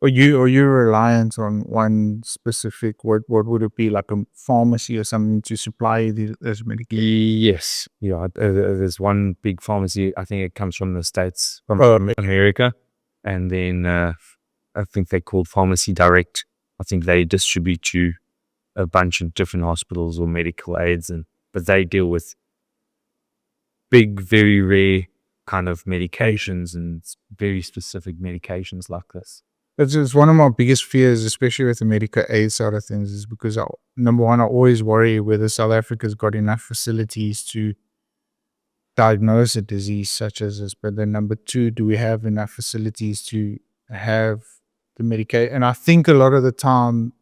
Are you reliant on one specific, what would it be, like a pharmacy or something to supply this medication? Yes. Yeah. There's one big pharmacy. I think it comes from the States, from America. And then I think they're called Pharmacy Direct. I think they distribute to a bunch of different hospitals or medical aids, but they deal with big, very rare kind of medications and very specific medications like this. It's one of my biggest fears, especially with the medical aid side of things, is because number one, I always worry whether South Africa's got enough facilities to diagnose a disease such as this. But then number two, do we have enough facilities to have the medication? And I think a lot of the time,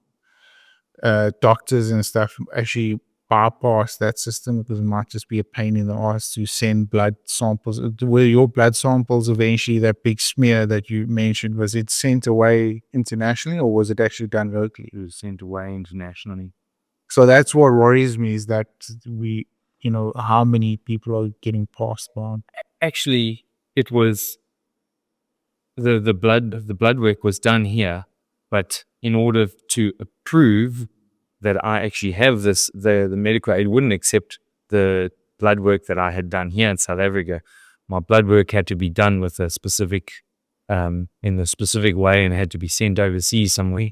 doctors and stuff actually bypass that system, because it might just be a pain in the ass to send blood samples. Were your blood samples eventually, that big smear that you mentioned, was it sent away internationally, or was it actually done locally? It was sent away internationally. So that's what worries me, is that we, how many people are getting passed by. Actually, it was the blood work was done here, but in order to prove that I actually have this, the medical aid wouldn't accept the blood work that I had done here in South Africa. My blood work had to be done with a specific, in a specific way, and had to be sent overseas somewhere.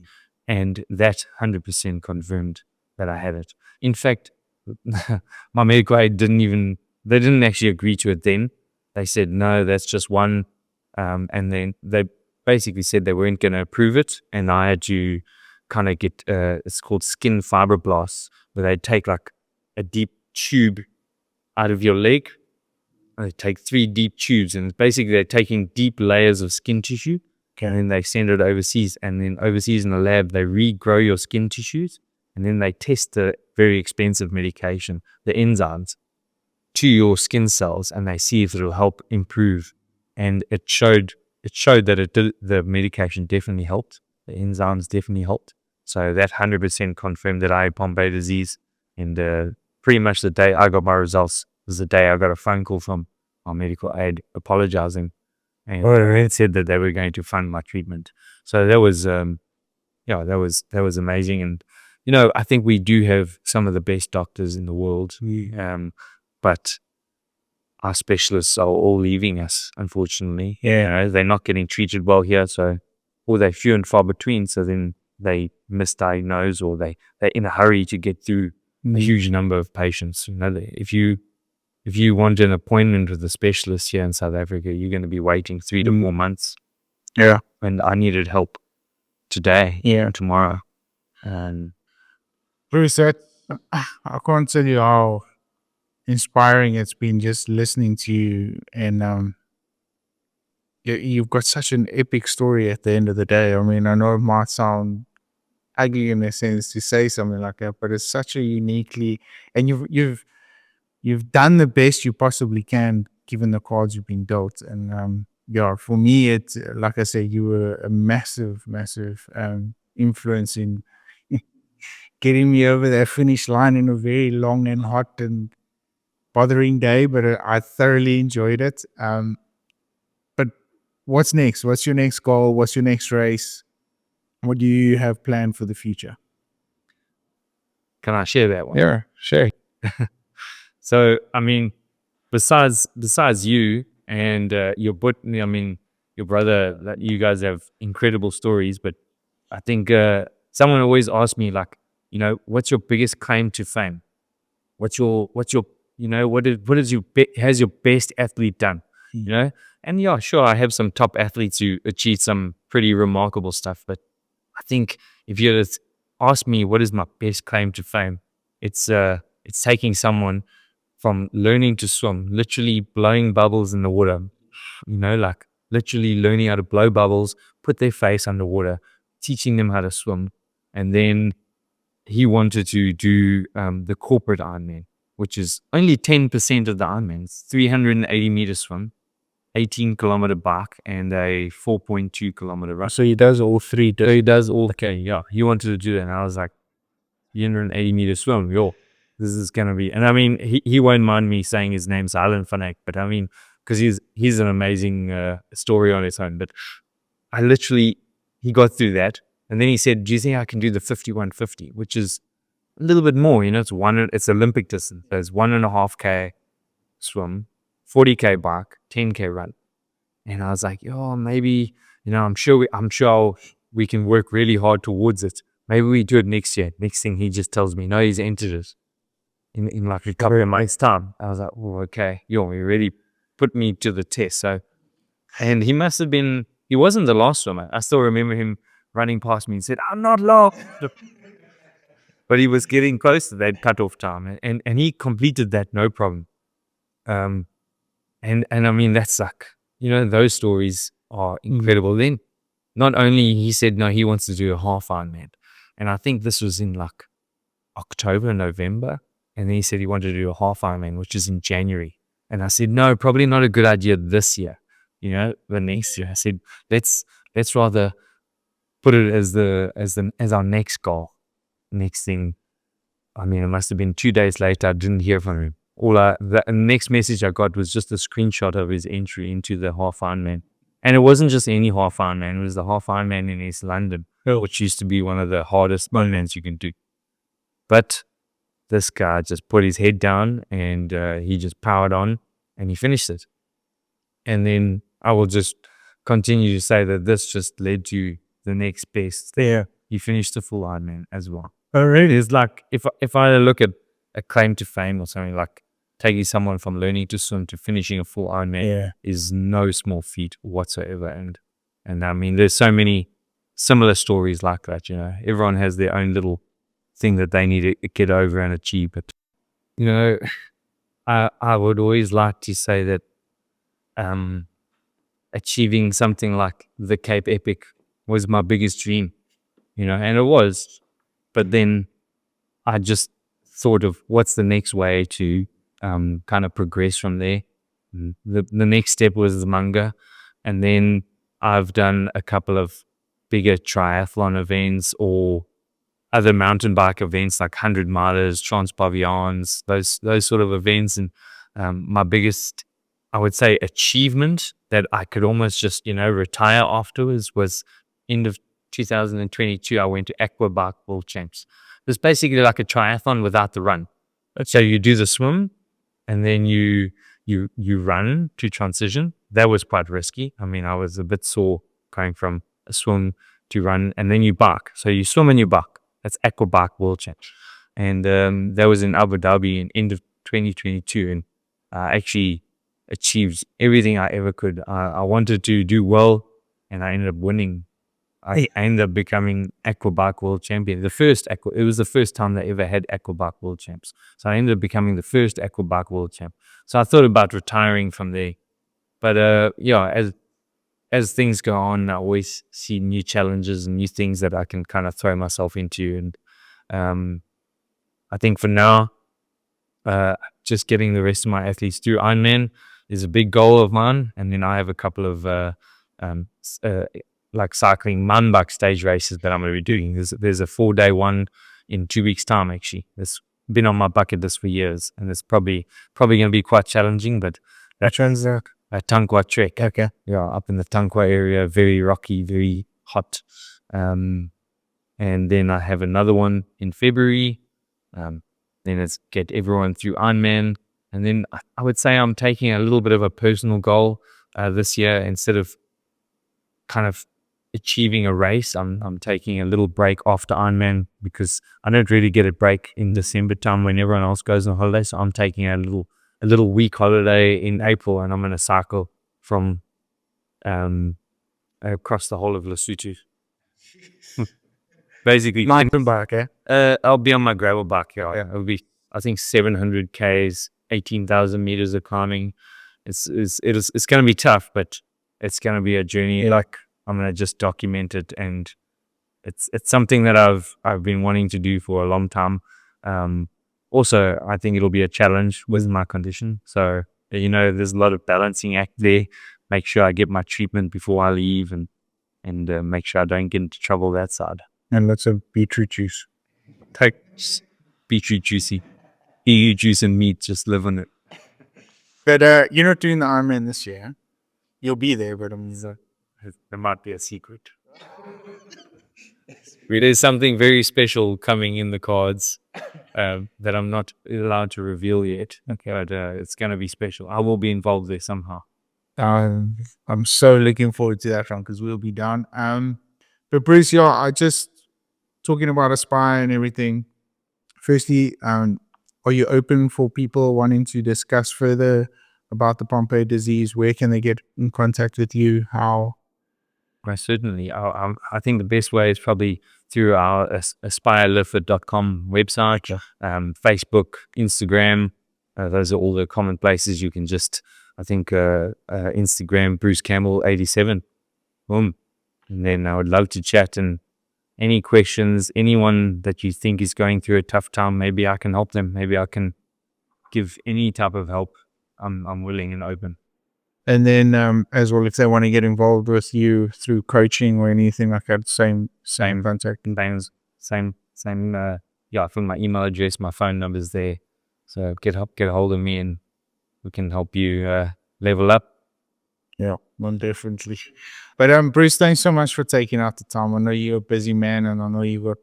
And that 100% confirmed that I had it. In fact, my medical aid they didn't actually agree to it then. They said, no, that's just one. And then they basically said they weren't going to approve it. And I had to kind of get, it's called skin fibroblasts, where they take like a deep tube out of your leg. They take 3 deep tubes, and basically they're taking deep layers of skin tissue, and then they send it overseas. And then overseas in the lab, they regrow your skin tissues, and then they test the very expensive medication, the enzymes, to your skin cells, and they see if it'll help improve. And it showed that it did. The medication definitely helped. The enzymes definitely helped. So that 100% confirmed that I had Pompe disease. And pretty much the day I got my results was the day I got a phone call from my medical aid apologizing, and it said that they were going to fund my treatment. So that was, that was amazing. And I think we do have some of the best doctors in the world, but our specialists are all leaving us, unfortunately. They're not getting treated well here, or they're few and far between. So then they misdiagnose, or they're in a hurry to get through a huge number of patients. If you want an appointment with a specialist here in South Africa, you're going to be waiting 3 to 4 months. Yeah. And I needed help today, tomorrow. And Bruce, I can't tell you how inspiring it's been just listening to you. And you've got such an epic story at the end of the day. I mean, I know it might sound ugly in a sense to say something like that, but it's such a uniquely, and you've done the best you possibly can given the cards you've been dealt. And for me, it's like I said, you were a massive influence in getting me over that finish line in a very long and hot and bothering day, but I thoroughly enjoyed it. But what's next? What's your next goal? What's your next race? What do you have planned for the future? can I share that one? Yeah, sure. So, I mean, besides you and your brother, that you guys have incredible stories. But I think someone always asks me, like, what's your biggest claim to fame? What's your has your best athlete done? And yeah, sure, I have some top athletes who achieved some pretty remarkable stuff. But I think if you had asked me what is my best claim to fame, it's taking someone from learning to swim, literally blowing bubbles in the water, like literally learning how to blow bubbles, put their face underwater, teaching them how to swim. And then he wanted to do the corporate Ironman, which is only 10% of the Ironman. It's 380 meter swim, 18-kilometer bike, and a 4.2-kilometer run. So he does all three. So he does all. Okay, yeah. He wanted to do that, and I was like, 380 meter swim, this is gonna be. And I mean, he won't mind me saying his name, Silent Fanak, but I mean, because he's an amazing story on its own. But he got through that, and then he said, "Do you think I can do the 5150, which is a little bit more? It's Olympic distance. There's 1.5K swim, 40K bike, 10K run." And I was like, maybe, I'm sure we can work really hard towards it. Maybe we do it next year. Next thing he just tells me, no, he's entered it in like a couple of months' time. I was like, oh, okay. He really put me to the test. So, and he wasn't the last swimmer. I still remember him running past me and said, "I'm not last." But he was getting close to that cutoff time. And he completed that no problem. And I mean, that's like, those stories are incredible. Then not only he said, no, he wants to do a half Ironman. And I think this was in like October, November. And then he said he wanted to do a half Ironman, which is in January. And I said, no, probably not a good idea this year. The next year. I said, let's rather put it as our next goal. Next thing, I mean, it must have been 2 days later. I didn't hear from him. The next message I got was just a screenshot of his entry into the half Ironman. And it wasn't just any half Ironman. It was the half Ironman in East London, Oh. which used to be one of the hardest Ironmans you can do. But this guy just put his head down and he just powered on and he finished it. And then I will just continue to say that this just led to the next best. Yeah. He finished the full Ironman as well. Oh, really? It's like if I look at a claim to fame or something, like taking someone from learning to swim to finishing a full Ironman is no small feat whatsoever. And I mean, there's so many similar stories like that. You know, everyone has their own little thing that they need to get over and achieve. But you know, I would always like to say that achieving something like the Cape Epic was my biggest dream. You know, and it was. But then I just thought of what's the next way to kind of progress from there. The next step was the Manga. And then I've done a couple of bigger triathlon events or other mountain bike events like 100 milers, Transpavillons, those sort of events. And my biggest, I would say, achievement that I could almost just, you know, retire afterwards was end of 2022. I went to Aqua Bike World Champs. It's basically like a triathlon without the run. So you do the swim and then you run to transition. That was quite risky. I mean, I was a bit sore going from a swim to run, and then you bike. So you swim and you bike. That's Aqua Bike World Champs. And that was in Abu Dhabi in end of 2022. And I actually achieved everything I ever could. I wanted to do well, and I ended up winning. I ended up becoming Aqua Bike World Champion. It was the first time they ever had Aqua Bike World Champs. So I ended up becoming the first Aqua Bike World Champ. So I thought about retiring from there. But yeah, as things go on, I always see new challenges and new things that I can kind of throw myself into. And I think for now, just getting the rest of my athletes through Ironman is a big goal of mine. And then I have a couple of like cycling mountain bike stage races that I'm going to be doing. There's a 4-day one in 2 weeks time, actually. It's been on my bucket list for years, and it's probably going to be quite challenging, but Which one's that? a Tankwa trek. Okay. Yeah, up in the Tankwa area, very rocky, very hot. And then I have another one in February. Then it's get everyone through Ironman. And then I would say I'm taking a little bit of a personal goal this year. Instead of kind of achieving a race, I'm taking a little break after Ironman, because I don't really get a break in December time when everyone else goes on holiday. So I'm taking a little week holiday in April, and I'm going to cycle from across the whole of Lesotho. Basically, Mountain bike, I'll be on my gravel bike. Yeah, it'll be, I think, 700 k's, 18,000 meters of climbing. It's going to be tough, but it's going to be a journey. Like, I'm going to just document it, and it's something that I've been wanting to do for a long time. Also, I think it'll be a challenge with my condition. So, you know, there's a lot of balancing act there. Make sure I get my treatment before I leave, and make sure I don't get into trouble that side. And lots of beetroot juice. Take beetroot juicy. EU juice and meat, just live on it. But you're not doing the Ironman this year. You'll be there, but There might be a secret. There's something very special coming in the cards that I'm not allowed to reveal yet. Okay. But it's going to be special. I will be involved there somehow. I'm so looking forward to that one, because we'll be down. But Bruce, yeah, I just talking about Aspire and everything. Firstly, are you open for people wanting to discuss further about the Pompe disease? Where can they get in contact with you? How? Right, certainly. I think the best way is probably through our aspirelifted.com website, Facebook, Instagram. Those are all the common places you can just, I think, Instagram, Bruce Campbell 87. Boom. And then I would love to chat, and any questions, anyone that you think is going through a tough time, maybe I can help them. Maybe I can give any type of help. I'm willing and open. And then as well, if they want to get involved with you through coaching or anything like that, same contact. Same. Yeah, from my email address, my phone number's there. So get a hold of me, and we can help you level up. Yeah. Most definitely. But Bruce, thanks so much for taking out the time. I know you're a busy man, and I know you've got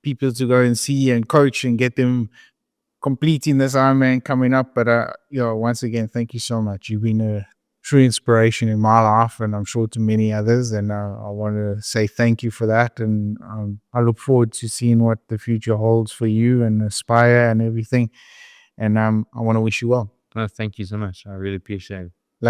people to go and see and coach and get them completing this Ironman coming up. But once again, thank you so much. You've been a true inspiration in my life, and I'm sure to many others. And I want to say thank you for that. And I look forward to seeing what the future holds for you and Aspire and everything. And I want to wish you well. No, thank you so much. I really appreciate it.